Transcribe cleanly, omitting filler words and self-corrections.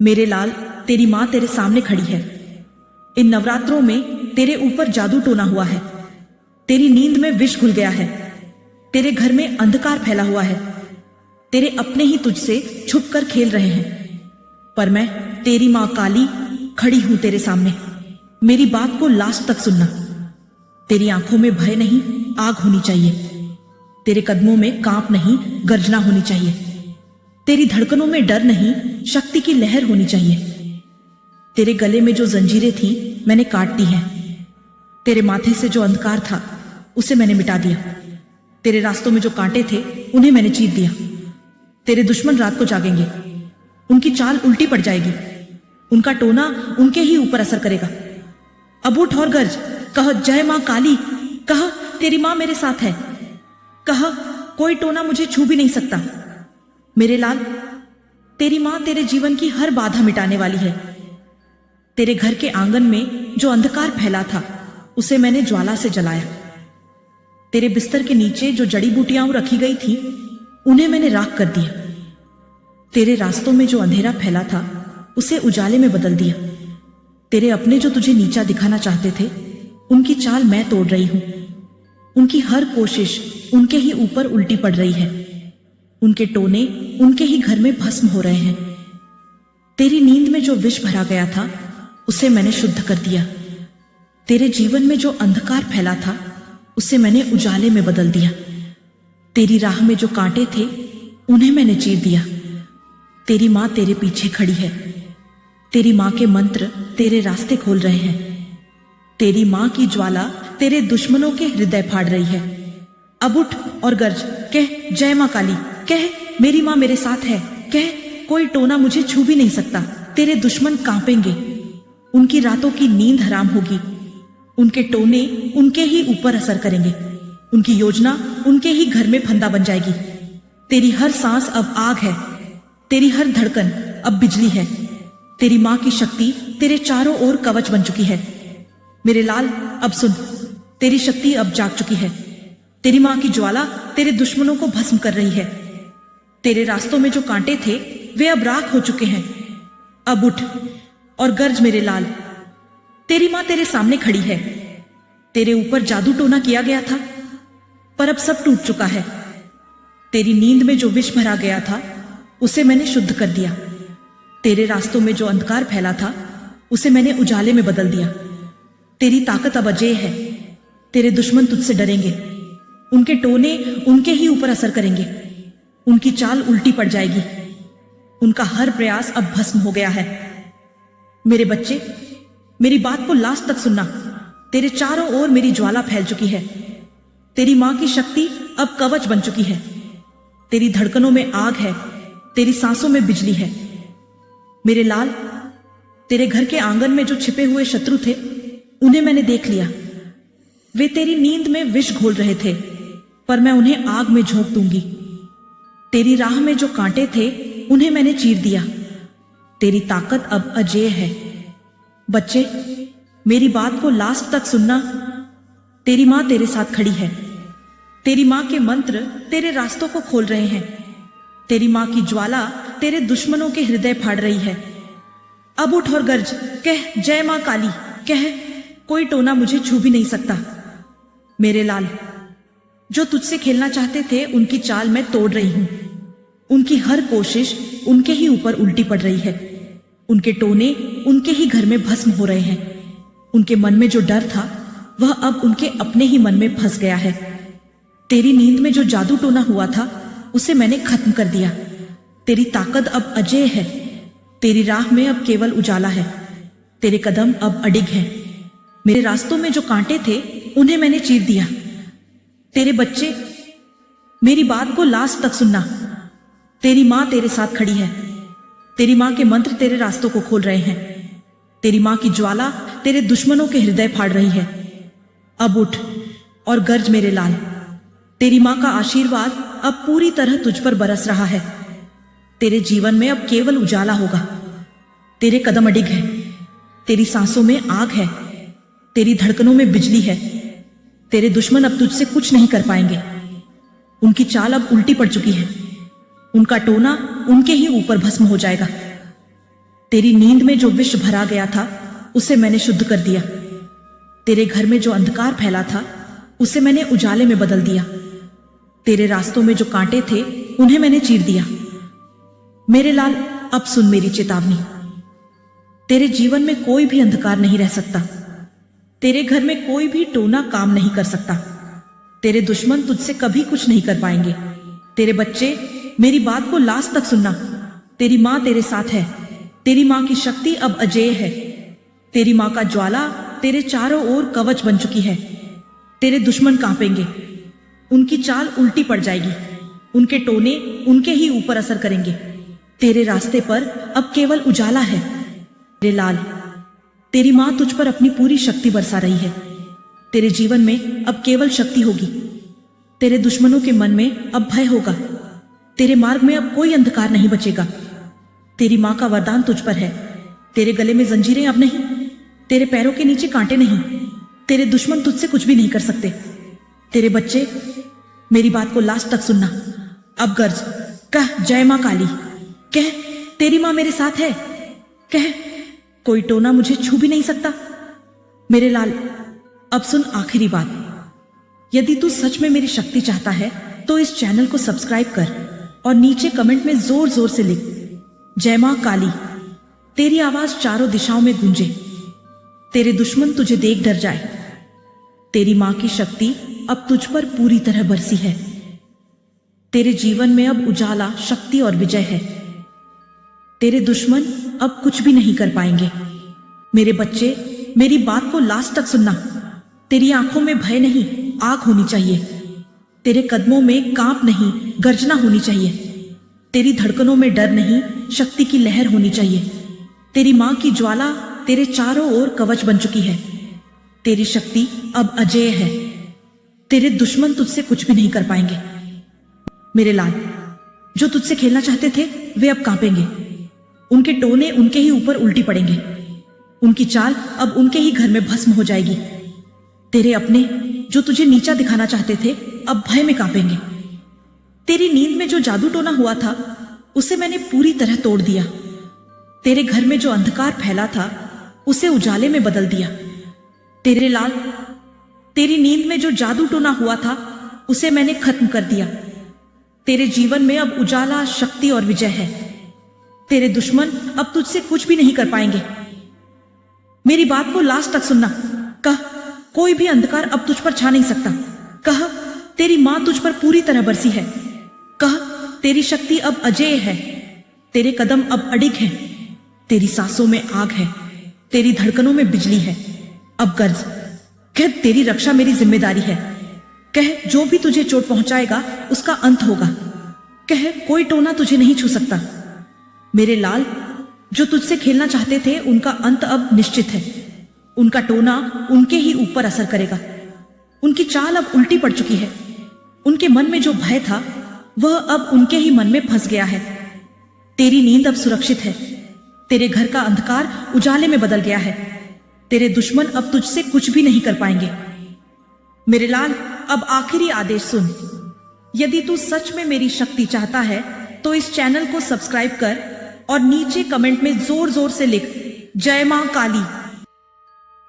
मेरे लाल, तेरी माँ तेरे सामने खड़ी है। इन नवरात्रों में तेरे ऊपर जादू टोना हुआ है। तेरी नींद में विष घुल गया है। तेरे घर में अंधकार फैला हुआ है। तेरे अपने ही तुझसे छुपकर खेल रहे हैं। पर मैं तेरी माँ काली खड़ी हूं तेरे सामने। मेरी बात को लास्ट तक सुनना। तेरी आंखों में भय नहीं, आग होनी चाहिए। तेरे कदमों में कांप नहीं, गर्जना होनी चाहिए। तेरी धड़कनों में डर नहीं, शक्ति की लहर होनी चाहिए। तेरे गले में जो जंजीरें थी मैंने काट दी हैं। तेरे माथे से जो अंधकार था उसे मैंने मिटा दिया। तेरे रास्तों में जो कांटे थे उन्हें मैंने चीर दिया। तेरे दुश्मन रात को जागेंगे, उनकी चाल उल्टी पड़ जाएगी। उनका टोना उनके ही ऊपर असर करेगा। अब उठ और गर्ज, कह जय मां काली, कह तेरी मां मेरे साथ है, कह कोई टोना मुझे छू भी नहीं सकता। मेरे लाल, तेरी मां तेरे जीवन की हर बाधा मिटाने वाली है। तेरे घर के आंगन में जो अंधकार फैला था उसे मैंने ज्वाला से जलाया। तेरे बिस्तर के नीचे जो जड़ी बूटियां रखी गई थी उन्हें मैंने राख कर दिया। तेरे रास्तों में जो अंधेरा फैला था उसे उजाले में बदल दिया। तेरे अपने जो तुझे नीचा दिखाना चाहते थे उनकी चाल मैं तोड़ रही हूं। उनकी हर कोशिश उनके ही ऊपर उल्टी पड़ रही है। उनके टोने उनके ही घर में भस्म हो रहे हैं। तेरी नींद में जो विष भरा गया था उसे मैंने शुद्ध कर दिया। तेरे जीवन में जो अंधकार फैला था उसे मैंने उजाले में बदल दिया। तेरी राह में जो कांटे थे उन्हें मैंने चीर दिया। तेरी मां तेरे पीछे खड़ी है। तेरी मां के मंत्र तेरे रास्ते खोल रहे हैं। तेरी मां की ज्वाला तेरे दुश्मनों के हृदय फाड़ रही है। अब उठ और गर्ज, कह जय मां काली, कह मेरी मां मेरे साथ है, कह कोई टोना मुझे छू भी नहीं सकता। तेरे दुश्मन कांपेंगे, उनकी रातों की नींद हराम होगी। उनके टोने उनके ही ऊपर असर करेंगे। उनकी योजना उनके ही घर में फंदा बन जाएगी। तेरी हर सांस अब आग है। तेरी हर धड़कन अब बिजली है। तेरी मां की शक्ति तेरे चारों ओर कवच बन चुकी है। मेरे लाल, अब सुन, तेरी शक्ति अब जाग चुकी है। तेरी मां की ज्वाला तेरे दुश्मनों को भस्म कर रही है। तेरे रास्तों में जो कांटे थे वे अब राख हो चुके हैं। अब उठ और गर्ज मेरे लाल। तेरी मां तेरे सामने खड़ी है। तेरे ऊपर जादू टोना किया गया था पर अब सब टूट चुका है। तेरी नींद में जो विष भरा गया था उसे मैंने शुद्ध कर दिया। तेरे रास्तों में जो अंधकार फैला था उसे मैंने उजाले में बदल दिया। तेरी ताकत अब अजेय है। तेरे दुश्मन तुझसे डरेंगे। उनके टोने उनके ही ऊपर असर करेंगे। उनकी चाल उल्टी पड़ जाएगी। उनका हर प्रयास अब भस्म हो गया है। मेरे बच्चे, मेरी बात को लास्ट तक सुनना। तेरे चारों ओर मेरी ज्वाला फैल चुकी है। तेरी मां की शक्ति अब कवच बन चुकी है। तेरी धड़कनों में आग है। तेरी सांसों में बिजली है। मेरे लाल, तेरे घर के आंगन में जो छिपे हुए शत्रु थे उन्हें मैंने देख लिया। वे तेरी नींद में विष घोल रहे थे पर मैं उन्हें आग में झोंक दूंगी। तेरी राह में जो कांटे थे उन्हें मैंने चीर दिया। तेरी ताकत अब अजेय है। बच्चे, मेरी बात को लास्ट तक सुनना। तेरी मां तेरे साथ खड़ी है। तेरी मां के मंत्र तेरे रास्तों को खोल रहे हैं। तेरी मां की ज्वाला तेरे दुश्मनों के हृदय फाड़ रही है। अब उठ और गर्ज, कह जय मां काली, कह कोई टोना मुझे छू भी नहीं सकता। मेरे लाल, जो तुझसे खेलना चाहते थे उनकी चाल मैं तोड़ रही हूं। उनकी हर कोशिश उनके ही ऊपर उल्टी पड़ रही है। उनके टोने उनके ही घर में भस्म हो रहे हैं। उनके मन में जो डर था वह अब उनके अपने ही मन में फंस गया है। तेरी नींद में जो जादू टोना हुआ था उसे मैंने खत्म कर दिया। तेरी ताकत अब अजेय है। तेरी राह में अब केवल उजाला है। तेरे कदम अब अडिग हैं। मेरे रास्तों में जो कांटे थे उन्हें मैंने चीर दिया। तेरे बच्चे, मेरी बात को लास्ट तक सुनना। तेरी मां तेरे साथ खड़ी है। तेरी मां के मंत्र तेरे रास्तों को खोल रहे हैं। तेरी मां की ज्वाला तेरे दुश्मनों के हृदय फाड़ रही है। अब उठ और गर्ज मेरे लाल। तेरी मां का आशीर्वाद अब पूरी तरह तुझ पर बरस रहा है। तेरे जीवन में अब केवल उजाला होगा। तेरे कदम अडिग हैं। तेरी सांसों में आग है। तेरी धड़कनों में बिजली है। तेरे दुश्मन अब तुझसे कुछ नहीं कर पाएंगे। उनकी चाल अब उल्टी पड़ चुकी है। उनका टोना उनके ही ऊपर भस्म हो जाएगा। तेरी नींद में जो विष भरा गया था उसे मैंने शुद्ध कर दिया। तेरे घर में जो अंधकार फैला था उसे मैंने उजाले में बदल दिया। तेरे रास्तों में जो कांटे थे उन्हें मैंने चीर दिया। मेरे लाल, अब सुन मेरी चेतावनी। तेरे जीवन में कोई भी अंधकार नहीं रह सकता। तेरे घर में कोई भी टोना काम नहीं कर सकता। तेरे दुश्मन तुझसे कभी कुछ नहीं कर पाएंगे। तेरे बच्चे, मेरी बात को लास्ट तक सुनना। तेरी मां तेरे साथ है। तेरी मां की शक्ति अब अजेय है। तेरी मां का ज्वाला तेरे चारों ओर कवच बन चुकी है। तेरे दुश्मन कांपेंगे। उनकी चाल उल्टी पड़ जाएगी। उनके टोने उनके ही ऊपर असर करेंगे। तेरे रास्ते पर अब केवल उजाला है। मेरे लाल, तेरी मां तुझ पर अपनी पूरी शक्ति बरसा रही है। तेरे जीवन में अब केवल शक्ति होगी। तेरे दुश्मनों के मन में अब भय होगा। तेरे मार्ग में अब कोई अंधकार नहीं बचेगा। तेरी मां का वरदान तुझ पर है। तेरे गले में जंजीरें अब नहीं। तेरे पैरों के नीचे कांटे नहीं। तेरे दुश्मन तुझसे कुछ भी नहीं कर सकते। तेरे बच्चे, मेरी बात को लास्ट तक सुनना। अब गर्ज, कह जय मां काली। कह तेरी मां मेरे साथ है। कह कोई टोना मुझे छू भी नहीं सकता। मेरे लाल, अब सुन आखिरी बात। यदि तू सच में मेरी शक्ति चाहता है तो इस चैनल को सब्सक्राइब कर और नीचे कमेंट में जोर जोर से लिख जय मां काली। तेरी आवाज चारों दिशाओं में गूंजे। तेरे दुश्मन तुझे देख डर जाए। तेरी मां की शक्ति अब तुझ पर पूरी तरह बरसी है। तेरे जीवन में अब उजाला, शक्ति और विजय है। तेरे दुश्मन अब कुछ भी नहीं कर पाएंगे। मेरे बच्चे, मेरी बात को लास्ट तक सुनना। तेरी आंखों में भय नहीं, आग होनी चाहिए। तेरे कदमों में कांप नहीं, गर्जना होनी चाहिए। तेरी धड़कनों में डर नहीं, शक्ति की लहर होनी चाहिए। तेरी मां की ज्वाला तेरे चारों ओर कवच बन चुकी है। तेरी शक्ति अब अजेय है। तेरे दुश्मन तुझसे कुछ भी नहीं कर पाएंगे। मेरे लाल, जो तुझसे खेलना चाहते थे वे अब कांपेंगे। उनके टोने उनके ही ऊपर उल्टी पड़ेंगे। उनकी चाल अब उनके ही घर में भस्म हो जाएगी। तेरे अपने, जो तुझे नीचा दिखाना चाहते थे, अब भय में कांपेंगे। तेरी नींद में जो जादू टोना हुआ था उसे मैंने पूरी तरह तोड़ दिया। तेरे घर में जो अंधकार फैला था उसे उजाले में बदल दिया। तेरे लाल, तेरी नींद में जो जादू टोना हुआ था उसे मैंने खत्म कर दिया। तेरे जीवन में अब उजाला, शक्ति और विजय है। तेरे दुश्मन अब तुझसे कुछ भी नहीं कर पाएंगे। मेरी बात को लास्ट तक सुनना। कह कोई भी अंधकार अब तुझ पर छा नहीं सकता। कह तेरी मां तुझ पर पूरी तरह बरसी है। कह तेरी शक्ति अब अजेय है। तेरे कदम अब अडिग हैं। तेरी सांसों में आग है। तेरी धड़कनों में बिजली है। अब गर्ज, कह तेरी रक्षा मेरी जिम्मेदारी है। कह जो भी तुझे चोट पहुंचाएगा उसका अंत होगा। कह कोई टोना तुझे नहीं छू सकता। मेरे लाल, जो तुझसे खेलना चाहते थे उनका अंत अब निश्चित है। उनका टोना उनके ही ऊपर असर करेगा। उनकी चाल अब उल्टी पड़ चुकी है। उनके मन में जो भय था वह अब उनके ही मन में फंस गया है। तेरी नींद अब सुरक्षित है। तेरे घर का अंधकार उजाले में बदल गया है। तेरे दुश्मन अब तुझसे कुछ भी नहीं कर पाएंगे। मेरे लाल, अब आखिरी आदेश सुन। यदि तू सच में मेरी शक्ति चाहता है तो इस चैनल को सब्सक्राइब कर और नीचे कमेंट में जोर जोर से लिख जय मां काली।